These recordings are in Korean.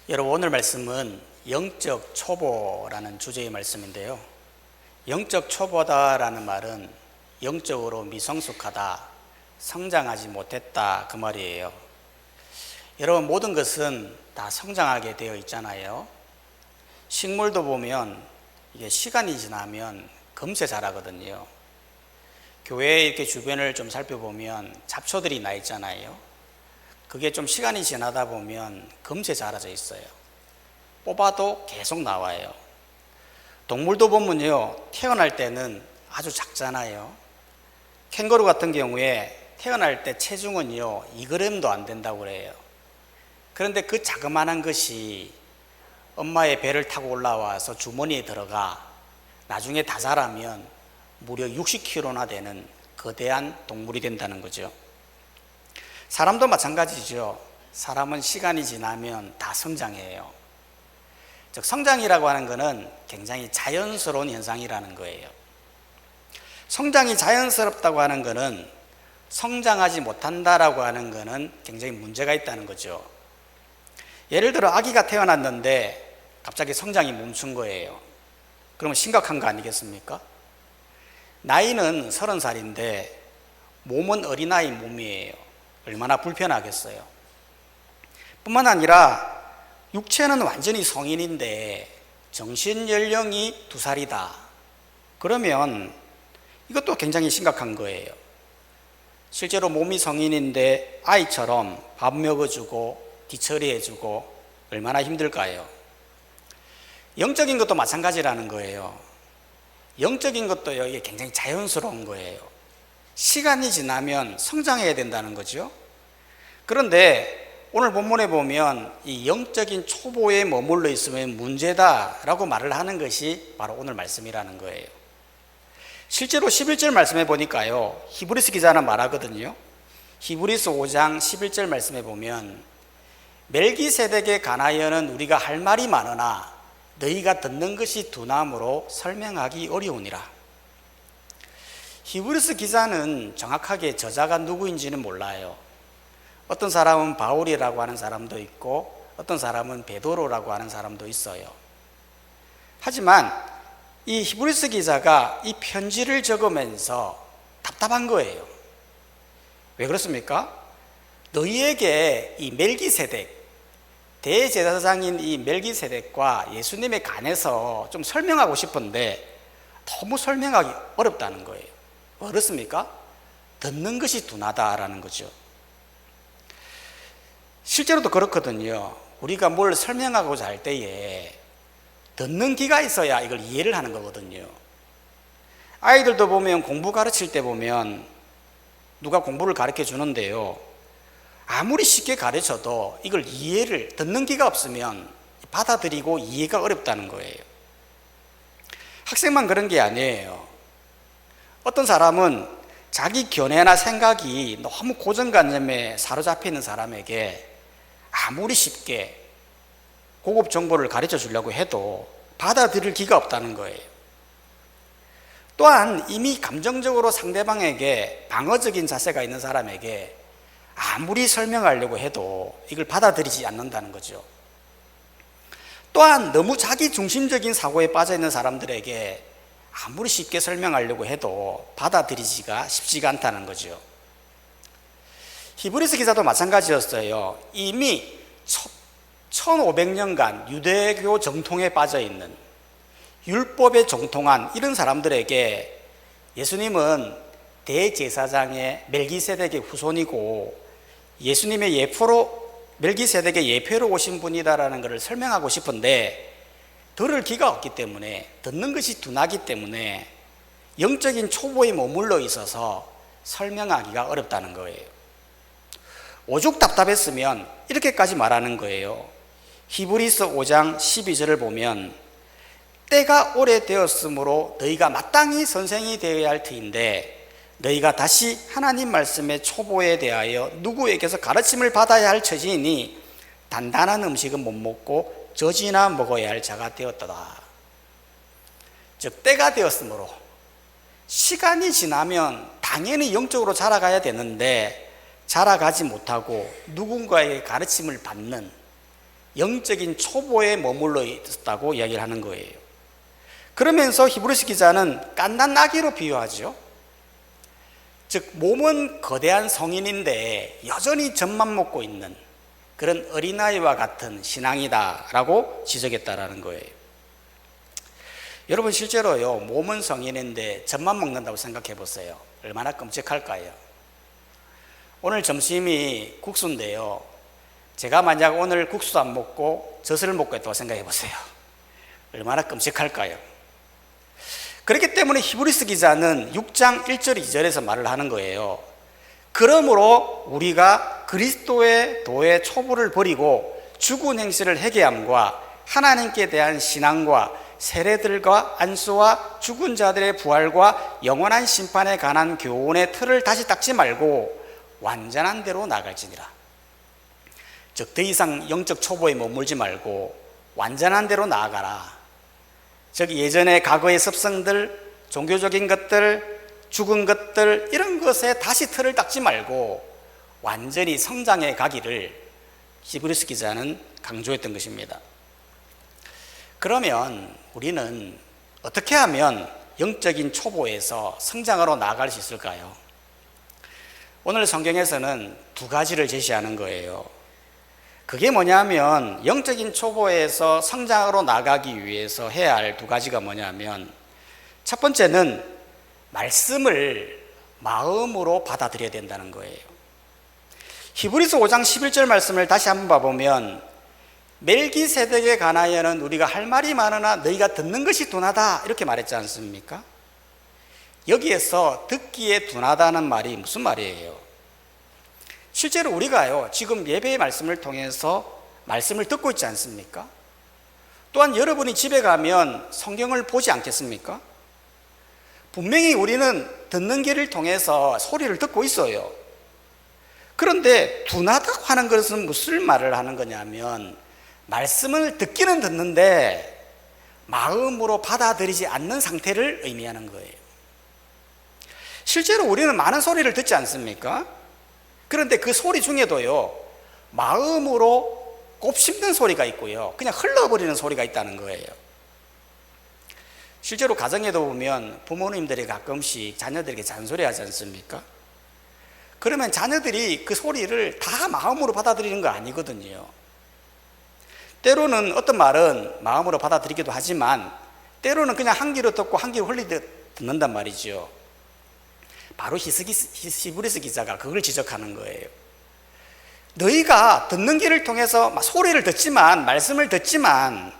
여러분, 오늘 말씀은 영적 초보라는 주제의 말씀인데요. 영적 초보다라는 말은 영적으로 미성숙하다, 성장하지 못했다, 그 말이에요. 여러분, 모든 것은 다 성장하게 되어 있잖아요. 식물도 보면 이게 시간이 지나면 금세 자라거든요. 교회 이렇게 주변을 좀 살펴보면 잡초들이 나 있잖아요. 그게 좀 시간이 지나다 보면 금세 자라져 있어요. 뽑아도 계속 나와요. 동물도 보면요, 태어날 때는 아주 작잖아요. 캥거루 같은 경우에 태어날 때 체중은요 2g도 안 된다고 그래요. 그런데 그 자그마한 것이 엄마의 배를 타고 올라와서 주머니에 들어가 나중에 다 자라면 무려 60kg나 되는 거대한 동물이 된다는 거죠. 사람도 마찬가지죠. 사람은 시간이 지나면 다 성장해요. 즉, 성장이라고 하는 것은 굉장히 자연스러운 현상이라는 거예요. 성장이 자연스럽다고 하는 것은 성장하지 못한다라고 하는 것은 굉장히 문제가 있다는 거죠. 예를 들어 아기가 태어났는데 갑자기 성장이 멈춘 거예요. 그러면 심각한 거 아니겠습니까? 나이는 30살인데 몸은 어린아이 몸이에요. 얼마나 불편하겠어요. 뿐만 아니라 육체는 완전히 성인인데 정신 연령이 2살이다. 그러면 이것도 굉장히 심각한 거예요. 실제로 몸이 성인인데 아이처럼 밥 먹어주고 뒤처리해주고 얼마나 힘들까요? 영적인 것도 마찬가지라는 거예요. 영적인 것도요, 이게 굉장히 자연스러운 거예요. 시간이 지나면 성장해야 된다는 거죠. 그런데 오늘 본문에 보면 이 영적인 초보에 머물러 있으면 문제다라고 말을 하는 것이 바로 오늘 말씀이라는 거예요. 실제로 11절 말씀에 보니까요, 히브리서 기자는 말하거든요. 히브리서 5장 11절 말씀에 보면 멜기세덱에 관하여는 우리가 할 말이 많으나 너희가 듣는 것이 둔함으로 설명하기 어려우니라. 히브리서 기자는 정확하게 저자가 누구인지는 몰라요. 어떤 사람은 바울이라고 하는 사람도 있고 어떤 사람은 베드로라고 하는 사람도 있어요. 하지만 이 히브리서 기자가 이 편지를 적으면서 답답한 거예요. 왜 그렇습니까? 너희에게 이 멜기세덱, 대제사장인 이 멜기세덱과 예수님에 관해서 좀 설명하고 싶은데 너무 설명하기 어렵다는 거예요. 어렵습니까? 듣는 것이 둔하다라는 거죠. 실제로도 그렇거든요. 우리가 뭘 설명하고자 할 때에 듣는 귀가 있어야 이걸 이해를 하는 거거든요. 아이들도 보면 공부 가르칠 때 보면 누가 공부를 가르쳐 주는데요, 아무리 쉽게 가르쳐도 이걸 듣는 귀가 없으면 받아들이고 이해가 어렵다는 거예요. 학생만 그런 게 아니에요. 어떤 사람은 자기 견해나 생각이 너무 고정관념에 사로잡혀 있는 사람에게 아무리 쉽게 고급 정보를 가르쳐 주려고 해도 받아들일 기가 없다는 거예요. 또한 이미 감정적으로 상대방에게 방어적인 자세가 있는 사람에게 아무리 설명하려고 해도 이걸 받아들이지 않는다는 거죠. 또한 너무 자기 중심적인 사고에 빠져 있는 사람들에게 아무리 쉽게 설명하려고 해도 받아들이기가 쉽지가 않다는 거죠. 히브리서 기자도 마찬가지였어요. 이미 1500년간 유대교 정통에 빠져 있는, 율법에 정통한 이런 사람들에게 예수님은 대제사장의 멜기세덱의 후손이고 예수님의 멜기세덱의 예표로 오신 분이다라는 것을 설명하고 싶은데 들을 귀가 없기 때문에, 듣는 것이 둔하기 때문에 영적인 초보에 머물러 있어서 설명하기가 어렵다는 거예요. 오죽 답답했으면 이렇게까지 말하는 거예요. 히브리서 5장 12절을 보면 때가 오래되었으므로 너희가 마땅히 선생이 되어야 할 터인데 너희가 다시 하나님 말씀의 초보에 대하여 누구에게서 가르침을 받아야 할 처지이니 단단한 음식은 못 먹고 젖이나 먹어야 할 자가 되었다. 즉, 때가 되었으므로, 시간이 지나면 당연히 영적으로 자라가야 되는데 자라가지 못하고 누군가의 가르침을 받는 영적인 초보에 머물러 있었다고 이야기를 하는 거예요. 그러면서 히브리서 기자는 갓난 아기로 비유하죠. 즉 몸은 거대한 성인인데 여전히 젖만 먹고 있는 그런 어린아이와 같은 신앙이다라고 지적했다라는 거예요. 여러분 실제로요, 몸은 성인인데 젖만 먹는다고 생각해 보세요. 얼마나 끔찍할까요? 오늘 점심이 국수인데요, 제가 만약 오늘 국수도 안 먹고 젖을 먹고 있다고 생각해 보세요. 얼마나 끔찍할까요? 그렇기 때문에 히브리서 기자는 6장 1절 2절에서 말을 하는 거예요. 그러므로 우리가 그리스도의 도의 초보를 버리고 죽은 행실을 회개함과 하나님께 대한 신앙과 세례들과 안수와 죽은 자들의 부활과 영원한 심판에 관한 교훈의 틀을 다시 닦지 말고 완전한 대로 나갈지니라. 즉 더 이상 영적 초보에 머물지 말고 완전한 대로 나아가라. 즉 예전에 과거의 습성들, 종교적인 것들, 죽은 것들 이런 것에 다시 틀을 닦지 말고 완전히 성장해 가기를 히브리서 기자는 강조했던 것입니다. 그러면 우리는 어떻게 하면 영적인 초보에서 성장으로 나아갈 수 있을까요? 오늘 성경에서는 두 가지를 제시하는 거예요. 그게 뭐냐면 영적인 초보에서 성장으로 나가기 위해서 해야 할 두 가지가 뭐냐면, 첫 번째는 말씀을 마음으로 받아들여야 된다는 거예요. 히브리서 5장 11절 말씀을 다시 한번 봐보면 멜기세덱에 관하여는 우리가 할 말이 많으나 너희가 듣는 것이 둔하다 이렇게 말했지 않습니까? 여기에서 듣기에 둔하다는 말이 무슨 말이에요? 실제로 우리가요 지금 예배의 말씀을 통해서 말씀을 듣고 있지 않습니까? 또한 여러분이 집에 가면 성경을 보지 않겠습니까? 분명히 우리는 듣는 길을 통해서 소리를 듣고 있어요. 그런데 둔하다고 하는 것은 무슨 말을 하는 거냐면 말씀을 듣기는 듣는데 마음으로 받아들이지 않는 상태를 의미하는 거예요. 실제로 우리는 많은 소리를 듣지 않습니까? 그런데 그 소리 중에도요 마음으로 곱씹는 소리가 있고요 그냥 흘러버리는 소리가 있다는 거예요. 실제로 가정에도 보면 부모님들이 가끔씩 자녀들에게 잔소리하지 않습니까? 그러면 자녀들이 그 소리를 다 마음으로 받아들이는 거 아니거든요. 때로는 어떤 말은 마음으로 받아들이기도 하지만 때로는 그냥 한 귀로 듣고 한 귀로 흘리듯 듣는단 말이죠. 바로 히브리서 기자가 그걸 지적하는 거예요. 너희가 듣는 길을 통해서 소리를 듣지만 말씀을 듣지만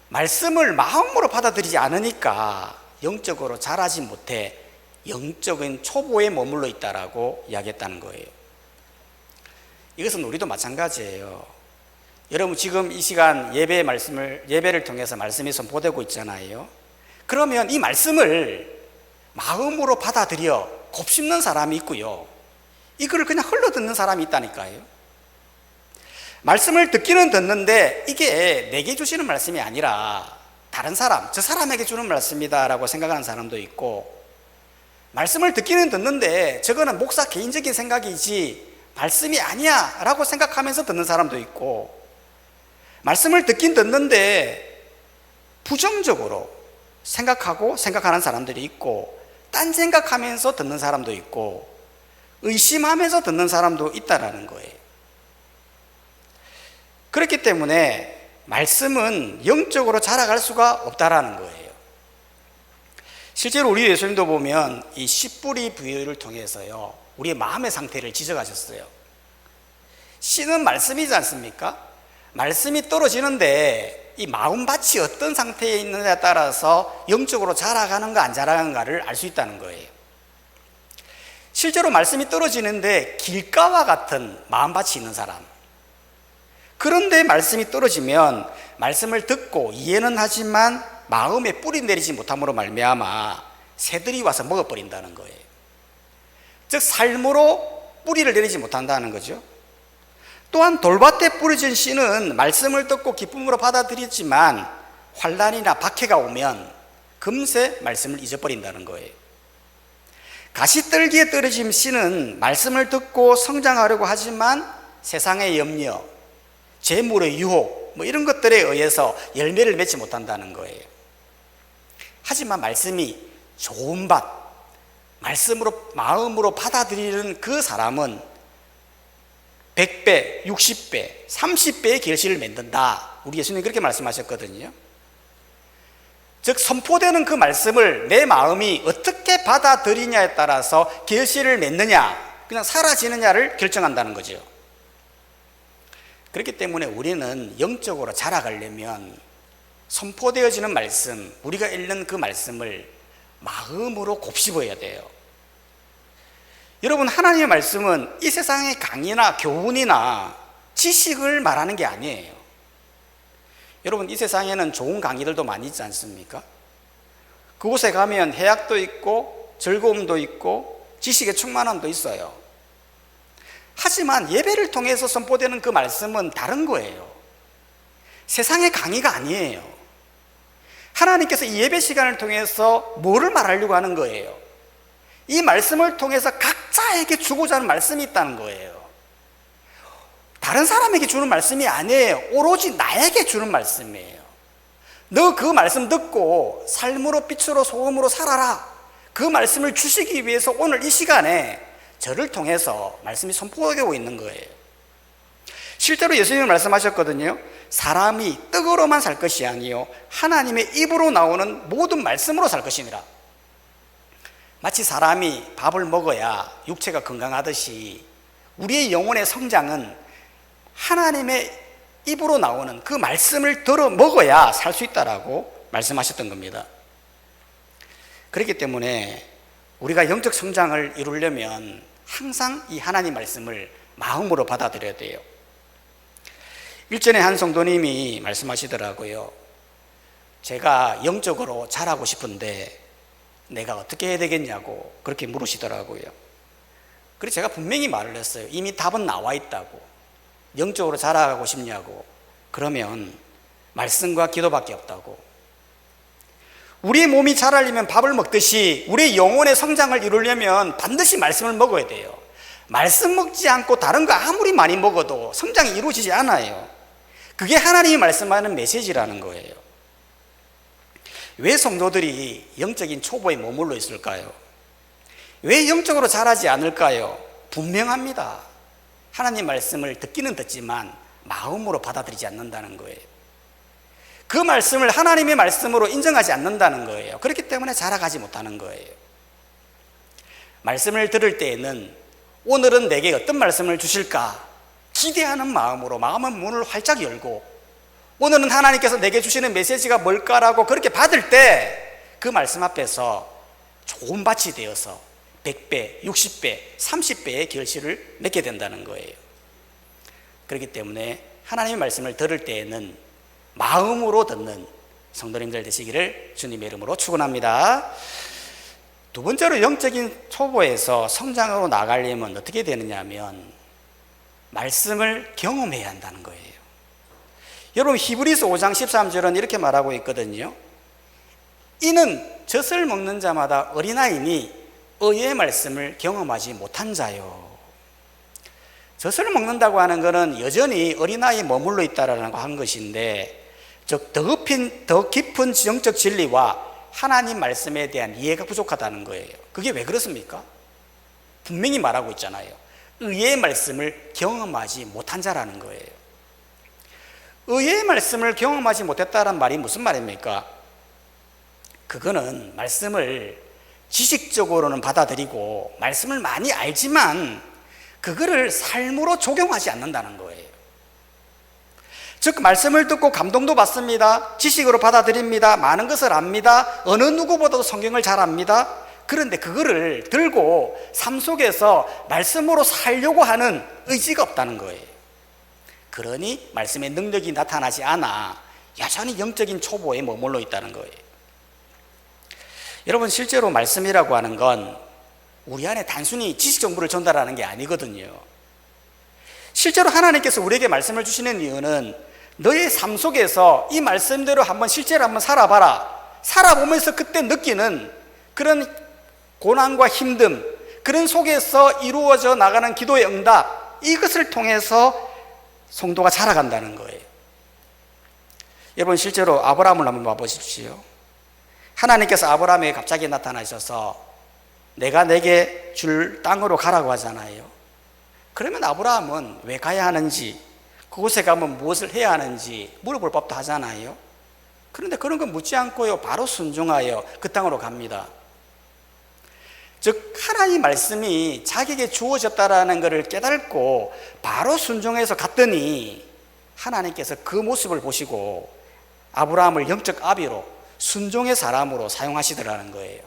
말씀을 마음으로 받아들이지 않으니까 영적으로 자라지 못해 영적인 초보에 머물러 있다라고 이야기했다는 거예요. 이것은 우리도 마찬가지예요. 여러분 지금 이 시간 예배를 통해서 말씀이 선포되고 있잖아요. 그러면 이 말씀을 마음으로 받아들여 곱씹는 사람이 있고요 이걸 그냥 흘러듣는 사람이 있다니까요. 말씀을 듣기는 듣는데 이게 내게 주시는 말씀이 아니라 다른 사람, 저 사람에게 주는 말씀이다 라고 생각하는 사람도 있고, 말씀을 듣기는 듣는데 저거는 목사 개인적인 생각이지 말씀이 아니야 라고 생각하면서 듣는 사람도 있고, 말씀을 듣긴 듣는데 부정적으로 생각하는 사람들이 있고, 딴 생각하면서 듣는 사람도 있고, 의심하면서 듣는 사람도 있다라는 거예요. 그렇기 때문에 말씀은 영적으로 자라갈 수가 없다라는 거예요. 실제로 우리 예수님도 보면 이 씨뿌리 비유를 통해서요 우리의 마음의 상태를 지적하셨어요. 씨는 말씀이지 않습니까? 말씀이 떨어지는데 이 마음밭이 어떤 상태에 있느냐에 따라서 영적으로 자라가는가 안 자라가는가를 알 수 있다는 거예요. 실제로 말씀이 떨어지는데 길가와 같은 마음밭이 있는 사람, 그런데 말씀이 떨어지면 말씀을 듣고 이해는 하지만 마음에 뿌리 내리지 못함으로 말미암아 새들이 와서 먹어버린다는 거예요. 즉 삶으로 뿌리를 내리지 못한다는 거죠. 또한 돌밭에 뿌려진 씨는 말씀을 듣고 기쁨으로 받아들였지만 환난이나 박해가 오면 금세 말씀을 잊어버린다는 거예요. 가시떨기에 떨어진 씨는 말씀을 듣고 성장하려고 하지만 세상의 염려, 재물의 유혹 뭐 이런 것들에 의해서 열매를 맺지 못한다는 거예요. 하지만 말씀이 좋은 밭, 말씀으로 마음으로 받아들이는 그 사람은 100배, 60배, 30배의 결실을 맺는다. 우리 예수님 그렇게 말씀하셨거든요. 즉 선포되는 그 말씀을 내 마음이 어떻게 받아들이냐에 따라서 결실을 맺느냐, 그냥 사라지느냐를 결정한다는 거죠. 그렇기 때문에 우리는 영적으로 자라가려면 선포되어지는 말씀, 우리가 읽는 그 말씀을 마음으로 곱씹어야 돼요. 여러분, 하나님의 말씀은 이 세상의 강의나 교훈이나 지식을 말하는 게 아니에요. 여러분, 이 세상에는 좋은 강의들도 많이 있지 않습니까? 그곳에 가면 해악도 있고 즐거움도 있고 지식의 충만함도 있어요. 하지만 예배를 통해서 선포되는 그 말씀은 다른 거예요. 세상의 강의가 아니에요. 하나님께서 이 예배 시간을 통해서 뭐를 말하려고 하는 거예요? 이 말씀을 통해서 각자에게 주고자 하는 말씀이 있다는 거예요. 다른 사람에게 주는 말씀이 아니에요. 오로지 나에게 주는 말씀이에요. 너 그 말씀 듣고 삶으로 빛으로 소금으로 살아라. 그 말씀을 주시기 위해서 오늘 이 시간에 저를 통해서 말씀이 선포되고 있는 거예요. 실제로 예수님이 말씀하셨거든요. 사람이 떡으로만 살 것이 아니요 하나님의 입으로 나오는 모든 말씀으로 살 것이니라. 마치 사람이 밥을 먹어야 육체가 건강하듯이 우리의 영혼의 성장은 하나님의 입으로 나오는 그 말씀을 들어 먹어야 살 수 있다라고 말씀하셨던 겁니다. 그렇기 때문에 우리가 영적 성장을 이루려면 항상 이 하나님 말씀을 마음으로 받아들여야 돼요. 일전에 한 성도님이 말씀하시더라고요. 제가 영적으로 자라고 싶은데 내가 어떻게 해야 되겠냐고 그렇게 물으시더라고요. 그래서 제가 분명히 말을 했어요. 이미 답은 나와 있다고. 영적으로 자라가고 싶냐고. 그러면 말씀과 기도밖에 없다고. 우리의 몸이 자라려면 밥을 먹듯이 우리의 영혼의 성장을 이루려면 반드시 말씀을 먹어야 돼요. 말씀 먹지 않고 다른 거 아무리 많이 먹어도 성장이 이루어지지 않아요. 그게 하나님이 말씀하는 메시지라는 거예요. 왜 성도들이 영적인 초보에 머물러 있을까요? 왜 영적으로 자라지 않을까요? 분명합니다. 하나님 말씀을 듣기는 듣지만 마음으로 받아들이지 않는다는 거예요. 그 말씀을 하나님의 말씀으로 인정하지 않는다는 거예요. 그렇기 때문에 자라가지 못하는 거예요. 말씀을 들을 때에는 오늘은 내게 어떤 말씀을 주실까 기대하는 마음으로 마음의 문을 활짝 열고 오늘은 하나님께서 내게 주시는 메시지가 뭘까라고 그렇게 받을 때 그 말씀 앞에서 좋은 밭이 되어서 100배, 60배, 30배의 결실을 맺게 된다는 거예요. 그렇기 때문에 하나님의 말씀을 들을 때에는 마음으로 듣는 성도님들 되시기를 주님의 이름으로 축원합니다. 두 번째로 영적인 초보에서 성장으로 나가려면 어떻게 되느냐 하면 말씀을 경험해야 한다는 거예요. 여러분 히브리서 5장 13절은 이렇게 말하고 있거든요. 이는 젖을 먹는 자마다 어린아이니 의의 말씀을 경험하지 못한 자요. 젖을 먹는다고 하는 것은 여전히 어린아이에 머물러 있다라고 한 것인데 즉 더 깊은 영적 진리와 하나님 말씀에 대한 이해가 부족하다는 거예요. 그게 왜 그렇습니까? 분명히 말하고 있잖아요. 의의 말씀을 경험하지 못한 자라는 거예요. 의의 말씀을 경험하지 못했다는 말이 무슨 말입니까? 그거는 말씀을 지식적으로는 받아들이고 말씀을 많이 알지만 그거를 삶으로 적용하지 않는다는 거예요. 즉 말씀을 듣고 감동도 받습니다. 지식으로 받아들입니다. 많은 것을 압니다. 어느 누구보다도 성경을 잘 압니다. 그런데 그거를 들고 삶 속에서 말씀으로 살려고 하는 의지가 없다는 거예요. 그러니 말씀의 능력이 나타나지 않아 여전히 영적인 초보에 머물러 있다는 거예요. 여러분 실제로 말씀이라고 하는 건 우리 안에 단순히 지식 정보를 전달하는 게 아니거든요. 실제로 하나님께서 우리에게 말씀을 주시는 이유는 너의 삶 속에서 이 말씀대로 실제로 한번 살아봐라. 살아보면서 그때 느끼는 그런 고난과 힘듦, 그런 속에서 이루어져 나가는 기도의 응답, 이것을 통해서 성도가 자라간다는 거예요. 여러분 실제로 아브라함을 한번 봐보십시오. 하나님께서 아브라함에게 갑자기 나타나셔서 내가 내게 줄 땅으로 가라고 하잖아요. 그러면 아브라함은 왜 가야 하는지, 그곳에 가면 무엇을 해야 하는지 물어볼 법도 하잖아요. 그런데 그런 거 묻지 않고요, 바로 순종하여 그 땅으로 갑니다. 즉 하나님 말씀이 자기에게 주어졌다라는 것을 깨닫고 바로 순종해서 갔더니 하나님께서 그 모습을 보시고 아브라함을 영적 아비로, 순종의 사람으로 사용하시더라는 거예요.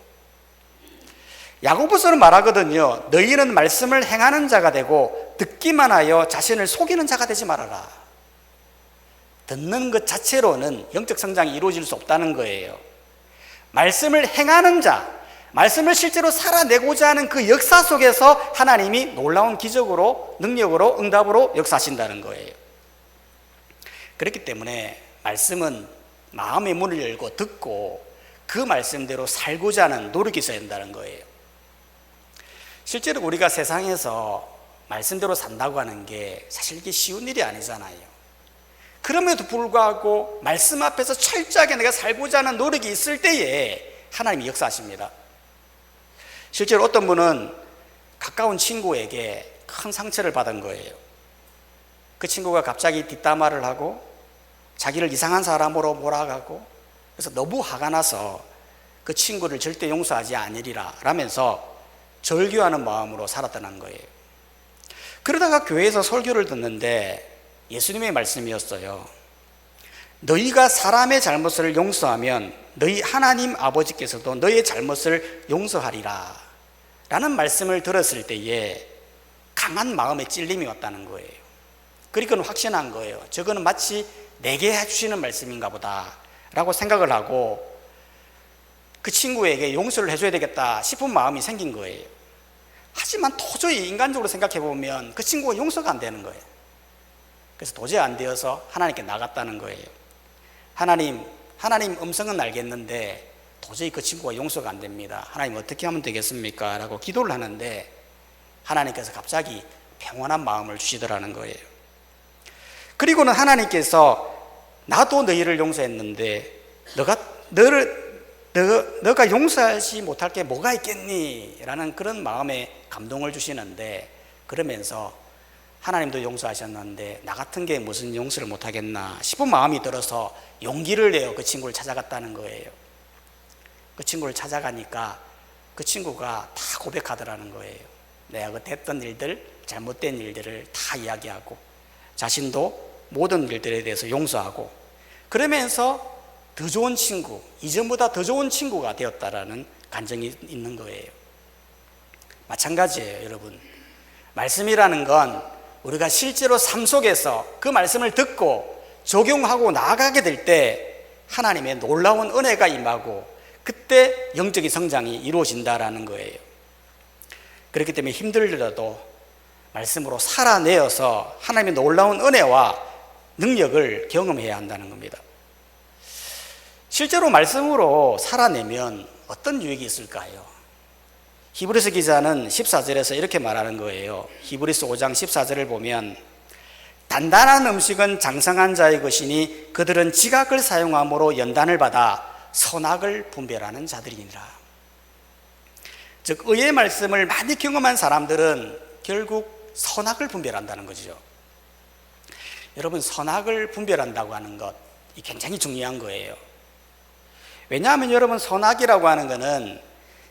야고보서는 말하거든요. 너희는 말씀을 행하는 자가 되고 듣기만 하여 자신을 속이는 자가 되지 말아라. 듣는 것 자체로는 영적 성장이 이루어질 수 없다는 거예요. 말씀을 행하는 자, 말씀을 실제로 살아내고자 하는 그 역사 속에서 하나님이 놀라운 기적으로, 능력으로, 응답으로 역사하신다는 거예요. 그렇기 때문에 말씀은 마음의 문을 열고 듣고 그 말씀대로 살고자 하는 노력이 있어야 된다는 거예요. 실제로 우리가 세상에서 말씀대로 산다고 하는 게 사실 이게 쉬운 일이 아니잖아요. 그럼에도 불구하고 말씀 앞에서 철저하게 내가 살고자 하는 노력이 있을 때에 하나님이 역사하십니다. 실제로 어떤 분은 가까운 친구에게 큰 상처를 받은 거예요. 그 친구가 갑자기 뒷담화를 하고 자기를 이상한 사람으로 몰아가고, 그래서 너무 화가 나서 그 친구를 절대 용서하지 않으리라 라면서 절규하는 마음으로 살았다는 거예요. 그러다가 교회에서 설교를 듣는데 예수님의 말씀이었어요. 너희가 사람의 잘못을 용서하면 너희 하나님 아버지께서도 너희의 잘못을 용서하리라 라는 말씀을 들었을 때에 강한 마음의 찔림이 왔다는 거예요. 그러니까 확신한 거예요. 저거는 마치 내게 해주시는 말씀인가 보다 라고 생각을 하고 그 친구에게 용서를 해줘야 되겠다 싶은 마음이 생긴 거예요. 하지만 도저히 인간적으로 생각해 보면 그 친구가 용서가 안 되는 거예요. 그래서 도저히 안 되어서 하나님께 나갔다는 거예요. 하나님 음성은 알겠는데 도저히 그 친구가 용서가 안 됩니다. 하나님 어떻게 하면 되겠습니까? 라고 기도를 하는데 하나님께서 갑자기 평온한 마음을 주시더라는 거예요. 그리고는 하나님께서 나도 너희를 용서했는데 너가 용서하지 못할 게 뭐가 있겠니? 라는 그런 마음에 감동을 주시는데, 그러면서 하나님도 용서하셨는데 나 같은 게 무슨 용서를 못하겠나 싶은 마음이 들어서 용기를 내어 그 친구를 찾아갔다는 거예요. 그 친구를 찾아가니까 그 친구가 다 고백하더라는 거예요. 내가 그 했던 일들, 잘못된 일들을 다 이야기하고 자신도 모든 일들에 대해서 용서하고, 그러면서 더 좋은 친구, 이전보다 더 좋은 친구가 되었다라는 간증이 있는 거예요. 마찬가지예요, 여러분. 말씀이라는 건 우리가 실제로 삶 속에서 그 말씀을 듣고 적용하고 나아가게 될 때 하나님의 놀라운 은혜가 임하고 그때 영적인 성장이 이루어진다라는 거예요. 그렇기 때문에 힘들더라도 말씀으로 살아내어서 하나님의 놀라운 은혜와 능력을 경험해야 한다는 겁니다. 실제로 말씀으로 살아내면 어떤 유익이 있을까요? 히브리서 기자는 14절에서 이렇게 말하는 거예요. 히브리서 5장 14절을 보면 단단한 음식은 장성한 자의 것이니 그들은 지각을 사용함으로 연단을 받아 선악을 분별하는 자들이니라. 즉 의의 말씀을 많이 경험한 사람들은 결국 선악을 분별한다는 거죠. 여러분, 선악을 분별한다고 하는 것, 이 굉장히 중요한 거예요. 왜냐하면 여러분, 선악이라고 하는 것은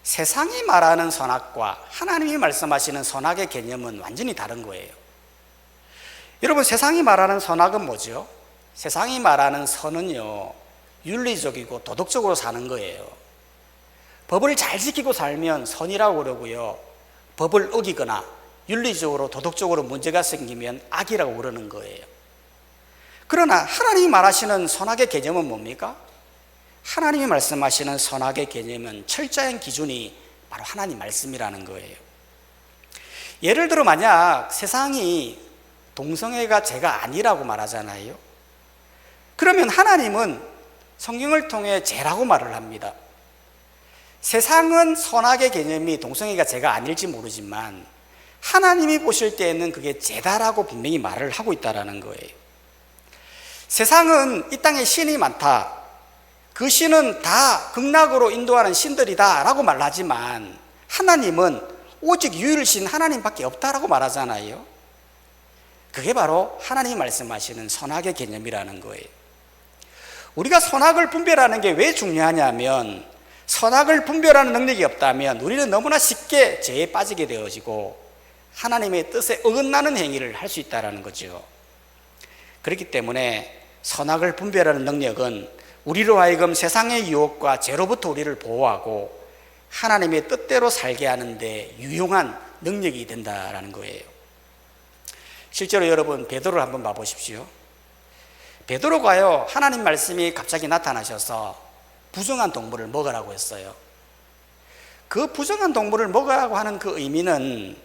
세상이 말하는 선악과 하나님이 말씀하시는 선악의 개념은 완전히 다른 거예요. 여러분, 세상이 말하는 선악은 뭐죠? 세상이 말하는 선은요, 윤리적이고 도덕적으로 사는 거예요. 법을 잘 지키고 살면 선이라고 그러고요, 법을 어기거나 윤리적으로 도덕적으로 문제가 생기면 악이라고 그러는 거예요. 그러나 하나님이 말하시는 선악의 개념은 뭡니까? 하나님이 말씀하시는 선악의 개념은 철저한 기준이 바로 하나님 말씀이라는 거예요. 예를 들어 만약 세상이 동성애가 죄가 아니라고 말하잖아요. 그러면 하나님은 성경을 통해 죄라고 말을 합니다. 세상은 선악의 개념이 동성애가 죄가 아닐지 모르지만 하나님이 보실 때에는 그게 죄다라고 분명히 말을 하고 있다는 거예요. 세상은 이 땅에 신이 많다, 그 신은 다 극락으로 인도하는 신들이다 라고 말하지만 하나님은 오직 유일신 하나님밖에 없다라고 말하잖아요. 그게 바로 하나님이 말씀하시는 선악의 개념이라는 거예요. 우리가 선악을 분별하는 게 왜 중요하냐면, 선악을 분별하는 능력이 없다면 우리는 너무나 쉽게 죄에 빠지게 되어지고 하나님의 뜻에 어긋나는 행위를 할 수 있다는 거죠. 그렇기 때문에 선악을 분별하는 능력은 우리로 하여금 세상의 유혹과 죄로부터 우리를 보호하고 하나님의 뜻대로 살게 하는데 유용한 능력이 된다는 거예요. 실제로 여러분, 베드로를 한번 봐보십시오. 베드로가요, 하나님 말씀이 갑자기 나타나셔서 부정한 동물을 먹으라고 했어요. 그 부정한 동물을 먹으라고 하는 그 의미는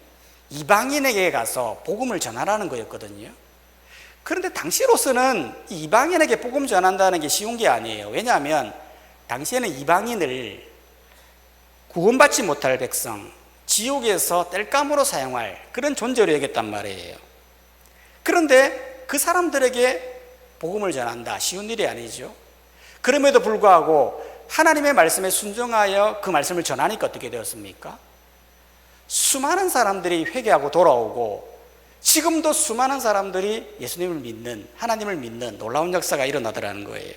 이방인에게 가서 복음을 전하라는 거였거든요. 그런데 당시로서는 이방인에게 복음 전한다는 게 쉬운 게 아니에요. 왜냐하면 당시에는 이방인을 구원받지 못할 백성, 지옥에서 땔감으로 사용할 그런 존재로 여겼단 말이에요. 그런데 그 사람들에게 복음을 전한다, 쉬운 일이 아니죠. 그럼에도 불구하고 하나님의 말씀에 순종하여 그 말씀을 전하니까 어떻게 되었습니까? 수많은 사람들이 회개하고 돌아오고 지금도 수많은 사람들이 예수님을 믿는, 하나님을 믿는 놀라운 역사가 일어나더라는 거예요.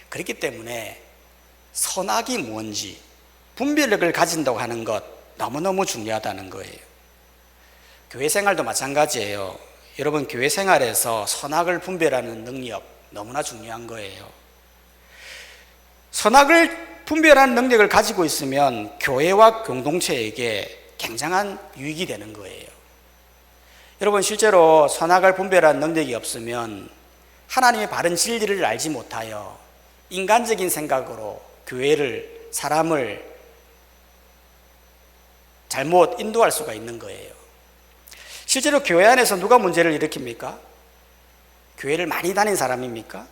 그렇기 때문에 선악이 뭔지 분별력을 가진다고 하는 것 너무너무 중요하다는 거예요. 교회 생활도 마찬가지예요. 여러분, 교회 생활에서 선악을 분별하는 능력 너무나 중요한 거예요. 선악을 분별하는 능력을 가지고 있으면 교회와 공동체에게 굉장한 유익이 되는 거예요. 여러분, 실제로 선악을 분별하는 능력이 없으면 하나님의 바른 진리를 알지 못하여 인간적인 생각으로 교회를, 사람을 잘못 인도할 수가 있는 거예요. 실제로 교회 안에서 누가 문제를 일으킵니까? 교회를 많이 다닌 사람입니까?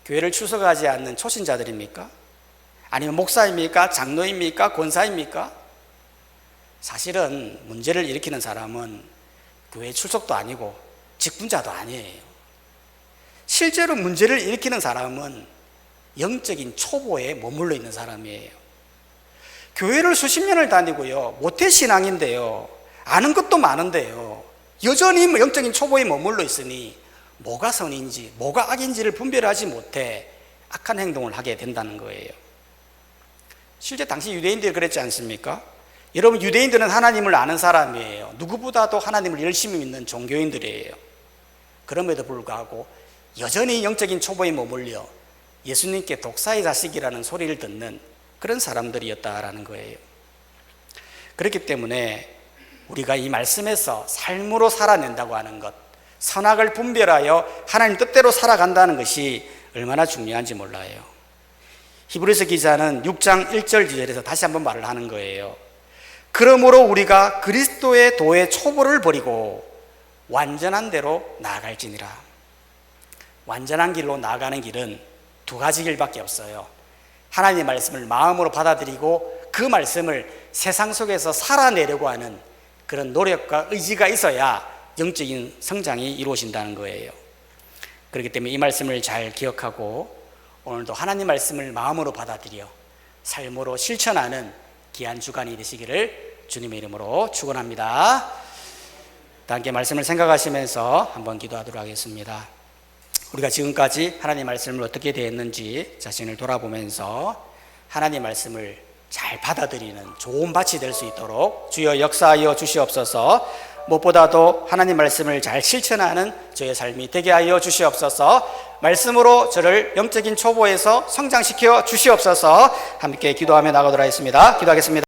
교회를 출석하지 않는 초신자들입니까? 아니면 목사입니까? 장로입니까? 권사입니까? 사실은 문제를 일으키는 사람은 교회 출석도 아니고 직분자도 아니에요. 실제로 문제를 일으키는 사람은 영적인 초보에 머물러 있는 사람이에요. 교회를 수십 년을 다니고요, 모태신앙인데요, 아는 것도 많은데요, 여전히 영적인 초보에 머물러 있으니 뭐가 선인지 뭐가 악인지를 분별하지 못해 악한 행동을 하게 된다는 거예요. 실제 당시 유대인들이 그랬지 않습니까? 여러분, 유대인들은 하나님을 아는 사람이에요. 누구보다도 하나님을 열심히 믿는 종교인들이에요. 그럼에도 불구하고 여전히 영적인 초보에 머물려 예수님께 독사의 자식이라는 소리를 듣는 그런 사람들이었다라는 거예요. 그렇기 때문에 우리가 이 말씀에서 삶으로 살아낸다고 하는 것, 선악을 분별하여 하나님 뜻대로 살아간다는 것이 얼마나 중요한지 몰라요. 히브리서 기자는 6장 1절 2절에서 다시 한번 말을 하는 거예요. 그러므로 우리가 그리스도의 도의 초보를 버리고 완전한 대로 나아갈지니라. 완전한 길로 나아가는 길은 두 가지 길밖에 없어요. 하나님의 말씀을 마음으로 받아들이고 그 말씀을 세상 속에서 살아내려고 하는 그런 노력과 의지가 있어야 영적인 성장이 이루어진다는 거예요. 그렇기 때문에 이 말씀을 잘 기억하고 오늘도 하나님 말씀을 마음으로 받아들여 삶으로 실천하는 귀한 주간이 되시기를 주님의 이름으로 축원합니다. 함께 말씀을 생각하시면서 한번 기도하도록 하겠습니다. 우리가 지금까지 하나님 말씀을 어떻게 대했는지 자신을 돌아보면서 하나님 말씀을 잘 받아들이는 좋은 밭이 될 수 있도록 주여 역사하여 주시옵소서. 무엇보다도 하나님 말씀을 잘 실천하는 저의 삶이 되게 하여 주시옵소서. 말씀으로 저를 영적인 초보에서 성장시켜 주시옵소서. 함께 기도하며 나가도록 하겠습니다. 기도하겠습니다.